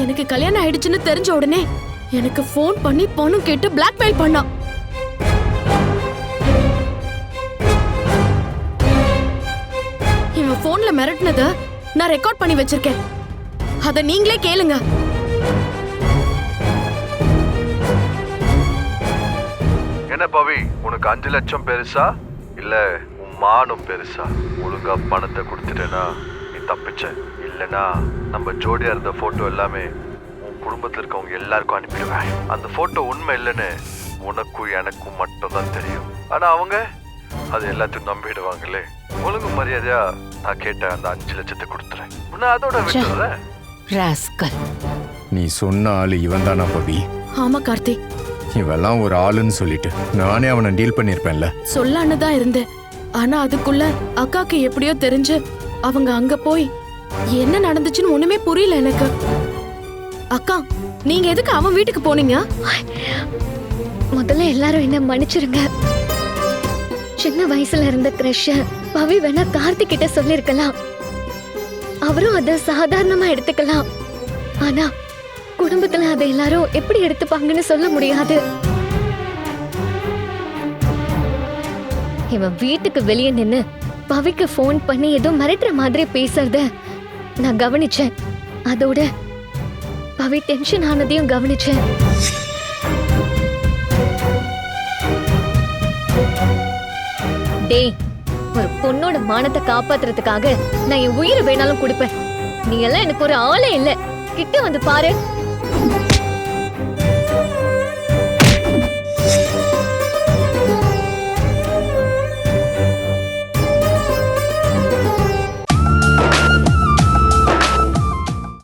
எனக்கு கல்யாணம் ஆயிடுச்சுன்னு தெரிஞ்ச உடனே எனக்கு ஃபோன் பண்ணி பணம் கேட்டு பிளாக்மெயில் பண்ணான். இவன் போன்ல மிரட்டினத நான் ரெக்கார்ட் பண்ணி வச்சிருக்கேன். அத நீங்களே கேளுங்க. என்ன பவி, உனக்கு 5 லட்சம் பெருசா இல்ல உன் மானம் பெருசா? ஒழுங்கா பணத்தை கொடுத்துட்டேனா நீ தப்பிச்ச. இல்லனா நம்ம ஜோடியா இருந்த போட்டோ எல்லாமே உன் குடும்பத்துல இருக்கவங்க எல்லாருக்கும் அனுப்பிடுவேன். அந்த போட்டோ உண்மை இல்லைன்னு உனக்கும் எனக்கும் மட்டும் தான் தெரியும். ஆனா அவங்க அது எல்லாத்தையும் நம்பிடுவாங்களே. ஒழுங்கு மரியாதையா நான் கேட்ட அந்த 5 லட்சத்தை கொடுத்துறேன். உன்னை அதோட விட்டுறேன். நீ சொன்ன ஆளு இவன் தானா பவி? ஆமா கார்த்தி. இவெல்லாம் ஒரு ஆளுன்னு சொல்லிட்டு நானே அவனை டீல் பண்ணிருப்பேன்ல. சொல்லான்னு தான் இருந்தேன். ஆனா அதுக்குள்ள அக்காக்கு எப்படியோ தெரிஞ்சு அவங்க அங்க போய் என்ன நடந்துச்சுன்னு ஒண்ணுமே புரியல எனக்கு. அக்கா, நீங்க எதுக்கு அவன் வீட்டுக்கு போனீங்க? முதல்ல எல்லாரும் என்ன மன்னிச்சிருங்க. சின்ன வயசுல இருந்த கிரஷ பவி வேணா கார்த்திக் கிட்ட சொல்லிருக்கலாம். அவரும் அத சாதாரணமா எடுத்துக்கலாம். ஆனா குடும்பத்துல அதை எல்லாரும் எப்படி எடுத்துப்பாங்கன்னு சொல்ல முடியாது. இவன் வீட்டுக்கு வெளியே நின்னு பவிக்கு போன் பண்ணி ஏதோ மிரட்டுற மாதிரி பேசுறத நான் கவனிச்சேன். அதோட பவி டென்ஷன் ஆனதையும் கவனிச்சேன். டேய், ஒரு பொண்ணோட மானத்தை காப்பாத்துறதுக்காக நான் என் உயிரை வேணாலும் கொடுப்பேன். நீ எல்லாம் எனக்கு ஒரு ஆளே இல்ல. கிட்ட வந்து பாரு.